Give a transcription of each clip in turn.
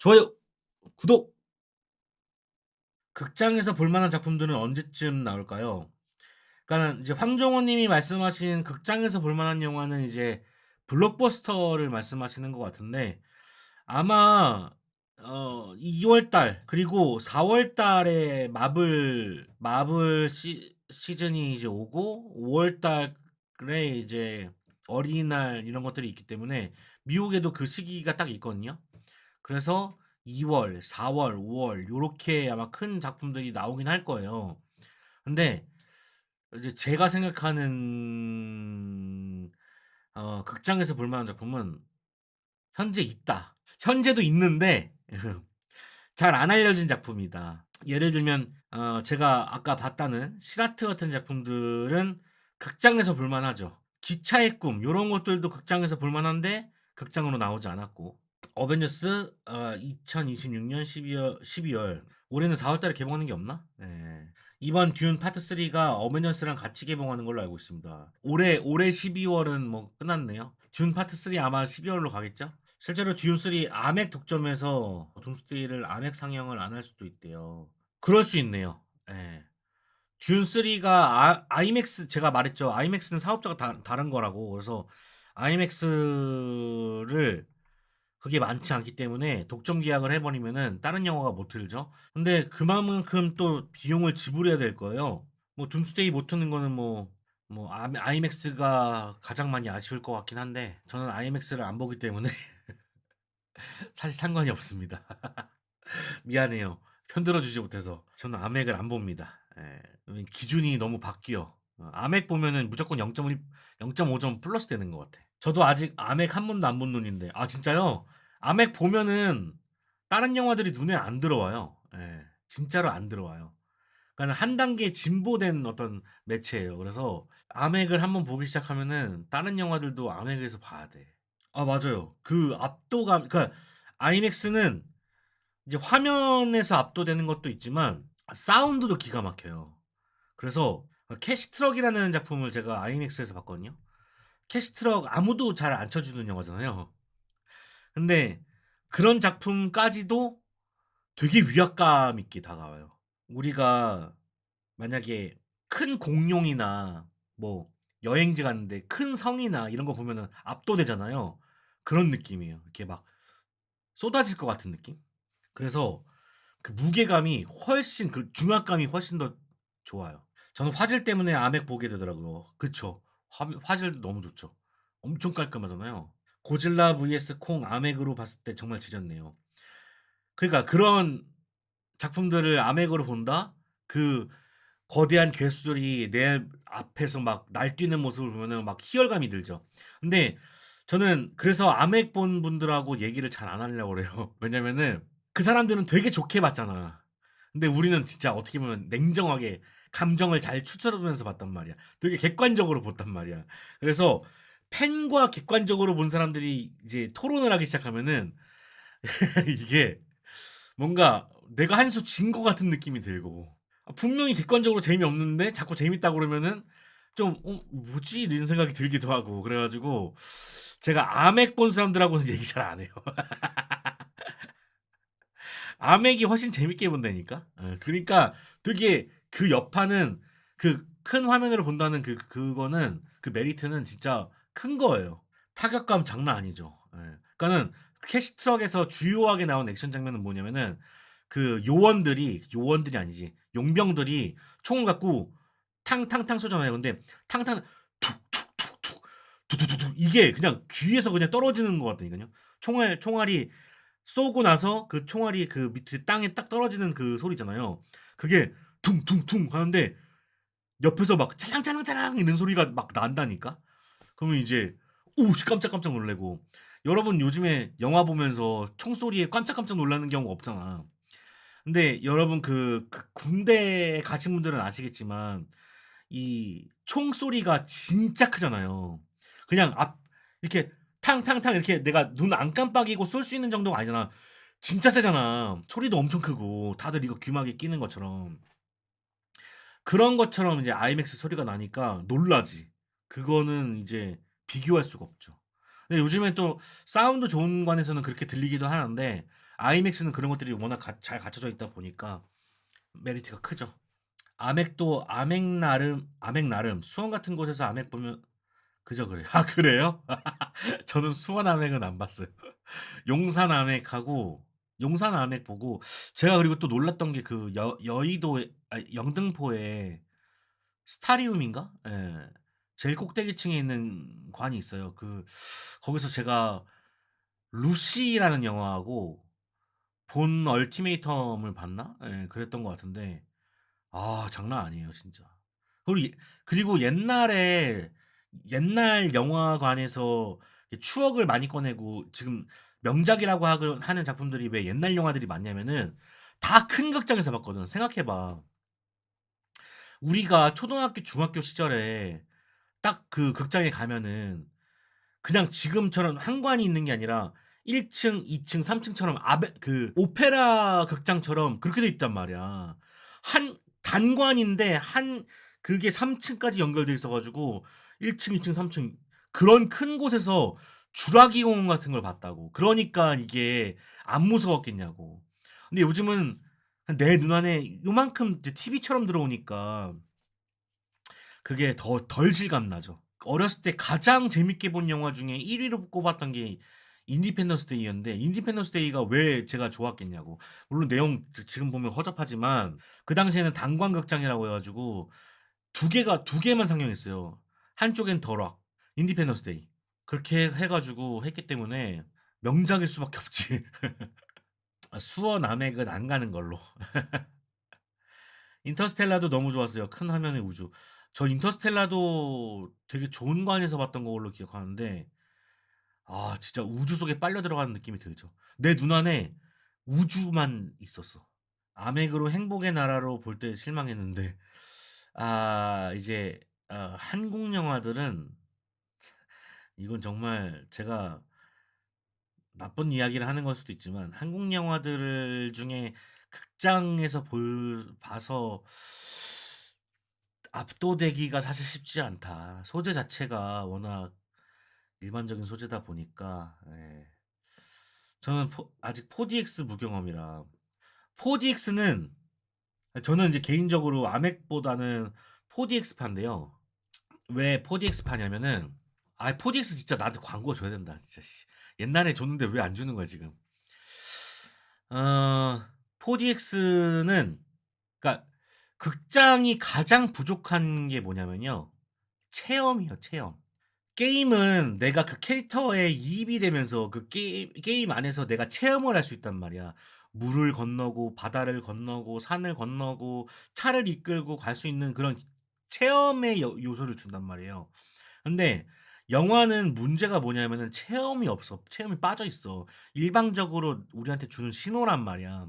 좋아요, 구독. 극장에서 볼 만한 작품들은 언제쯤 나올까요? 그러니까는 이제 황정호 님이 말씀하신 극장에서 볼 만한 영화는 이제 블록버스터를 말씀하시는 것 같은데, 아마 2월 달 그리고 4월 달에 마블 시즌이 이제 오고, 5월 달에 이제 어린이날 이런 것들이 있기 때문에 미국에도 그 시기가 딱 있거든요. 그래서 2 월, 4 월, 5월 요렇게 아마 큰 작품들이 나오긴 할 거예요. 근데 이제 제가 생각하는 극장에서 볼 만한 작품은 현재 있다. 현재도 있는데 잘 안 알려진 작품이다. 예를 들면 제가 아까 봤다는 시라트 같은 작품들은 극장에서 볼 만하죠. 기차의 꿈 요런 것들도 극장에서 볼 만한데 극장으로 나오지 않았고, 어벤져스 2026년 12월 올해는 4월 달에 개봉하는 게 없나? 예. 이번 듄 파트 3가 어벤져스랑 같이 개봉하는 걸로 알고 있습니다. 올해 12월은 뭐 끝났네요. 듄 파트 3 아마 12월로 가겠죠? 실제로 듄 3 아맥 독점에서 둠 3를 아맥 상영을 안 할 수도 있대요. 그럴 수 있네요. 예. 듄 3가 아이맥스, 제가 말했죠. 아이맥스는 사업자가 다른 거라고. 그래서 아이맥스를 그게 많지 않기 때문에 독점 계약을 해버리면은 다른 영화가 못 틀죠. 근데 그만큼 또 비용을 지불해야 될 거예요. 뭐 둠스데이 못 트는 거는 아이맥스가 가장 많이 아쉬울 것 같긴 한데, 저는 아이맥스를 안 보기 때문에 사실 상관이 없습니다. 미안해요. 편들어 주지 못해서. 저는 아맥을 안 봅니다. 예. 기준이 너무 바뀌어. 아맥 보면은 무조건 0.1, 0.5점 플러스 되는 것 같아. 저도 아직 아맥 한 번도 안 본 눈인데, 아, 진짜요? 아맥 보면은 다른 영화들이 눈에 안 들어와요. 예. 진짜로 안 들어와요. 그러니까 한 단계 진보된 어떤 매체예요. 그래서 아맥을 한번 보기 시작하면은 다른 영화들도 아맥에서 봐야 돼. 아, 맞아요. 그 압도감, 그러니까 아이맥스는 이제 화면에서 압도되는 것도 있지만 사운드도 기가 막혀요. 그래서 캐시트럭이라는 작품을 제가 아이맥스에서 봤거든요. 캐시트럭 아무도 잘 안 쳐주는 영화잖아요. 근데 그런 작품까지도 되게 위압감 있게 다가와요. 우리가 만약에 큰 공룡이나 뭐 여행지 갔는데 큰 성이나 이런 거 보면은 압도되잖아요. 그런 느낌이에요. 이렇게 막 쏟아질 것 같은 느낌? 그래서 그 무게감이 훨씬, 그 중압감이 훨씬 더 좋아요. 저는 화질 때문에 아맥 보게 되더라고요. 그쵸. 화질 너무 좋죠. 엄청 깔끔하잖아요. 고질라 vs 콩 아맥으로 봤을 때 정말 지렸네요. 그러니까 그런 작품들을 아맥으로 본다? 그 거대한 괴수들이 내 앞에서 막 날뛰는 모습을 보면은 막 희열감이 들죠. 근데 저는 그래서 아맥 본 분들하고 얘기를 잘 안 하려고 그래요. 왜냐면은 그 사람들은 되게 좋게 봤잖아. 근데 우리는 진짜 어떻게 보면 냉정하게 감정을 잘 추스르면서 봤단 말이야. 되게 객관적으로 봤단 말이야. 그래서 팬과 객관적으로 본 사람들이 이제 토론을 하기 시작하면은 이게 뭔가 내가 한 수 진 것 같은 느낌이 들고, 분명히 객관적으로 재미없는데 자꾸 재밌다고 그러면은 좀 뭐지? 이런 생각이 들기도 하고, 그래가지고 제가 아맥 본 사람들하고는 얘기 잘 안 해요. 아맥이 훨씬 재밌게 본다니까. 그러니까 되게 그 여파는, 그 큰 화면으로 본다는 그거는, 그 메리트는 진짜 큰 거예요. 타격감 장난 아니죠. 예. 그러니까는 캐시트럭에서 주요하게 나온 액션 장면은 뭐냐면은, 그 요원들이 아니지, 용병들이 총을 갖고 탕탕탕 쏘잖아요. 근데 탕탕 툭툭툭툭 두두두두 이게 그냥 귀에서 그냥 떨어지는 것 같다니까요. 총알이 쏘고 나서 그 총알이 그 밑에 땅에 딱 떨어지는 그 소리 잖아요. 그게 퉁퉁퉁 하는데 옆에서 막 찰랑찰랑찰랑 이런 소리가 막 난다니까. 그러면 이제 오씨, 깜짝깜짝 놀래고. 여러분 요즘에 영화 보면서 총소리에 깜짝깜짝 놀라는 경우 없잖아. 근데 여러분 그 군대에 가신 분들은 아시겠지만 이 총소리가 진짜 크잖아요. 그냥 이렇게 탕탕탕 이렇게 내가 눈 안 깜빡이고 쏠 수 있는 정도가 아니잖아. 진짜 세잖아. 소리도 엄청 크고 다들 이거 귀마개 끼는 것처럼. 그런 것처럼 이제 아이맥스 소리가 나니까 놀라지. 그거는 이제 비교할 수가 없죠. 근데 요즘엔 또 사운드 좋은 관에서는 그렇게 들리기도 하는데, 아이맥스는 그런 것들이 워낙 잘 갖춰져 있다 보니까 메리트가 크죠. 아맥도 아맥 나름 수원 같은 곳에서 아맥 보면 그죠, 그래요. 아 그래요? 저는 수원 아맥은 안 봤어요. 용산 아맥하고 용산 아맥 보고 제가 그리고 또 놀랐던 게 그 여의도에 영등포에 스타리움인가? 예. 제일 꼭대기층에 있는 관이 있어요. 거기서 제가 루시라는 영화하고 본 얼티메이텀을 봤나? 예 그랬던 것 같은데 아 장난 아니에요 진짜. 그리고 옛날에 옛날 영화관에서 추억을 많이 꺼내고 지금 명작이라고 하는 작품들이 왜 옛날 영화들이 많냐면은 다 큰 극장에서 봤거든. 생각해 봐. 우리가 초등학교, 중학교 시절에 딱 그 극장에 가면은 그냥 지금처럼 한관이 있는 게 아니라 1 층, 2 층, 3 층처럼 오페라 극장처럼 그렇게 돼 있단 말이야. 한 단관인데 그게 3 층까지 연결돼 있어 가지고 1 층, 2 층, 3 층 그런 큰 곳에서 주라기 공원 같은 걸 봤다고. 그러니까 이게 안 무서웠겠냐고. 근데 요즘은 내 눈안에 요만큼 이제 TV처럼 들어오니까 그게 덜 실감나죠. 어렸을 때 가장 재밌게 본 영화 중에 1 위로 꼽았던 게 인디펜던스 데이였는데 인디펜던스 데이가 왜 제가 좋았겠냐고. 물론 내용 지금 보면 허접하지만 그 당시에는 단관극장이라고 해 가지고 두 개만 상영했어요. 한쪽엔 더 락, 인디펜던스 데이. 그렇게 해 가지고 했기 때문에 명작일 수밖에 없지. 수원 아맥은 안 가는 걸로. 인터스텔라도 너무 좋았어요. 큰 화면의 우주. 저 인터스텔라도 되게 좋은 관에서 봤던 걸로 기억하는데 아 진짜 우주 속에 빨려 들어가는 느낌이 들죠. 내 눈안에 우주만 있었어. 아멕으로 행복의 나라로 볼 때 실망했는데 이제 한국 영화들은 이건 정말 제가 나쁜 이야기를 하는 걸 수도 있지만 한국 영화들 중에 극장에서 봐서 압도되기가 사실 쉽지 않다. 소재 자체가 워낙 일반적인 소재다 보니까 예. 저는 아직 4DX 무경험이라 4DX는 저는 인제 개인적으로 아멕보다는 4DX파인데요. 왜 4DX파냐면은 4DX 진짜 나한테 광고 줘야 된다 진짜 씨. 옛날에 줬는데 왜 안 주는 거야 지금. 어 4DX는 그러니까 극장이 가장 부족한 게 뭐냐면요. 체험이에요, 체험. 게임은 내가 그 캐릭터에 이입이 되면서 그 게임 안에서 내가 체험을 할 수 있단 말이야. 물을 건너고 바다를 건너고 산을 건너고 차를 이끌고 갈 수 있는 그런 체험의 요소를 준단 말이에요. 근데 영화는 문제가 뭐냐면은 체험이 없어. 체험이 빠져 있어. 일방적으로 우리한테 주는 신호란 말이야.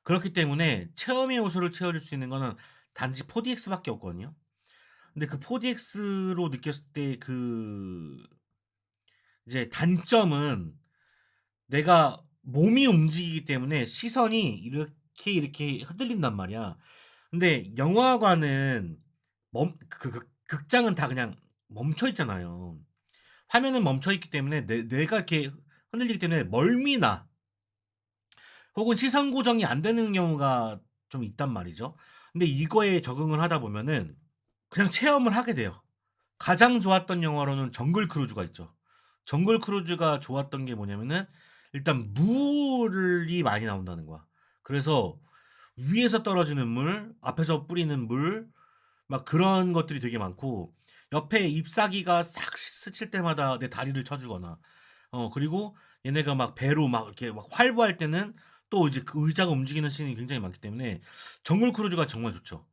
그렇기 때문에 체험의 요소를 채워줄 수 있는 거는 단지 4DX 밖에 없거든요. 근데 그 4DX로 느꼈을 때 이제 단점은 내가 몸이 움직이기 때문에 시선이 이렇게 흔들린단 말이야. 근데 영화관은 극장은 다 그냥 멈춰 있잖아요. 화면은 멈춰 있기 때문에 내 뇌가 이렇게 흔들리기 때문에 멀미 나. 혹은 시선 고정이 안 되는 경우가 좀 있단 말이죠. 근데 이거에 적응을 하다 보면은 그냥 체험을 하게 돼요. 가장 좋았던 영화로는 정글 크루즈가 있죠. 정글 크루즈가 좋았던 게 뭐냐면은 일단 물이 많이 나온다는 거야. 그래서 위에서 떨어지는 물, 앞에서 뿌리는 물 막 그런 것들이 되게 많고 옆에 잎사귀가 싹 스칠 때마다 내 다리를 쳐 주거나 그리고 얘네가 막 배로 막 이렇게 막 활보할 때는 또 이제 그 의자가 움직이는 씬이 굉장히 많기 때문에 정글 크루즈가 정말 좋죠.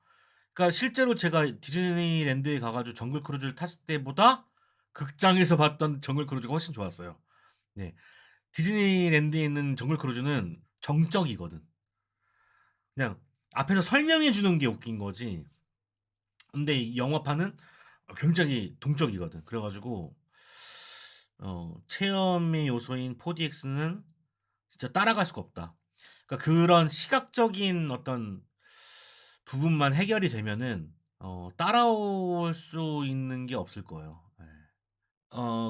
그러니까 실제로 제가 디즈니랜드에 가 가지고 정글 크루즈를 탔을 때보다 극장에서 봤던 정글 크루즈가 훨씬 좋았어요. 네. 디즈니랜드에 있는 정글 크루즈는 정적이거든. 그냥 앞에서 설명해 주는 게 웃긴 거지. 근데 이 영화판은 굉장히 동적이거든. 그래 가지고 체험의 요소인 4DX는 진짜 따라갈 수가 없다. 그러니까 그런 시각적인 어떤 부분만 해결이 되면은 따라올 수 있는 게 없을 거예요. 예.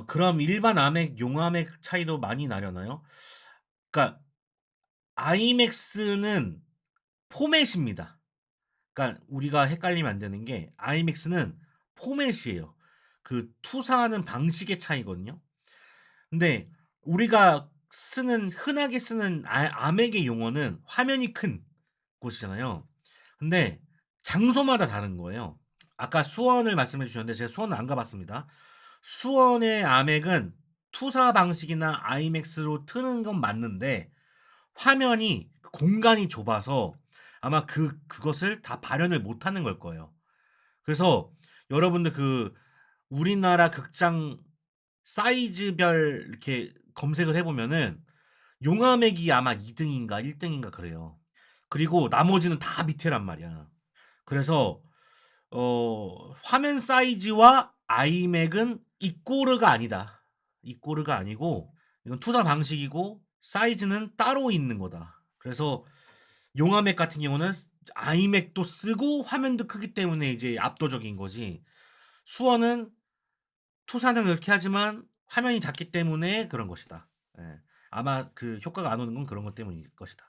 그럼 일반 아맥, 용아맥 차이도 많이 나려나요? 그러니까 아이맥스는 포맷입니다. 그러니까 우리가 헷갈리면 안 되는 게 아이맥스는 포맷이에요. 그 투사하는 방식의 차이거든요. 근데 우리가 쓰는 흔하게 쓰는 아맥의 용어는 화면이 큰 곳이잖아요. 근데 장소마다 다른 거예요. 아까 수원을 말씀해 주셨는데 제가 수원은 안 가 봤습니다. 수원의 아맥은 투사 방식이나 아이맥스로 트는 건 맞는데 화면이 공간이 좁아서 아마 그것을 다 발현을 못하는 걸 거예요. 그래서 여러분들 우리나라 극장 사이즈별 이렇게 검색을 해 보면은 용화맥이 아마 2 등인가 1 등인가 그래요. 그리고 나머지는 다 밑에란 말이야. 그래서 화면 사이즈와 아이맥은 이꼬르가 아니다. 이꼬르가 아니고 이건 투자 방식이고 사이즈는 따로 있는 거다. 그래서 용화맥 같은 경우는 아이맥도 쓰고 화면도 크기 때문에 이제 압도적인 거지. 수원은 투사는 그렇게 하지만 화면이 작기 때문에 그런 것이다. 예. 아마 그 효과가 안 오는 건 그런 것 때문일 것이다.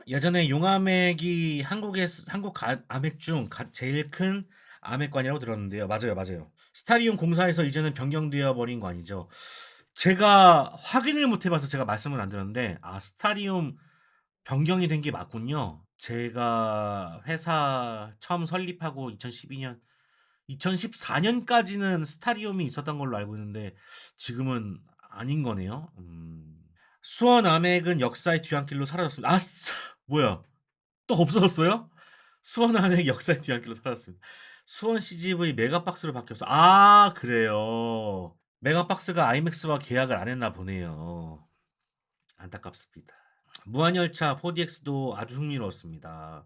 예전에 용암액이 한국 암액 중 제일 큰 암액관이라고 들었는데요. 맞아요, 맞아요. 스타리움 공사에서 이제는 변경되어 버린 거 아니죠? 제가 확인을 못 해봐서 제가 말씀을 안 드렸는데, 스타리움 변경이 된 게 맞군요. 제가 회사 처음 설립하고 2012년, 2014년까지는 스타리움이 있었던 걸로 알고 있는데, 지금은 아닌 거네요. 수원 암액은 역사의 뒤안길로 사라졌습니다. 뭐야? 또 없어졌어요? 수원 암액 역사의 뒤안길로 사라졌습니다. 수원 CGV 메가박스로 바뀌었어. 그래요. 메가박스가 아이맥스와 계약을 안 했나 보네요. 안타깝습니다. 무한열차 4DX도 아주 흥미로웠습니다.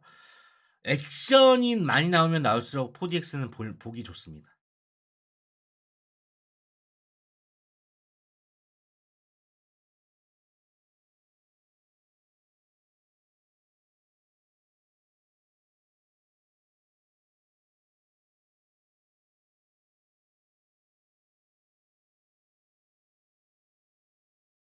액션이 많이 나오면 나올수록 4DX는 보기 좋습니다.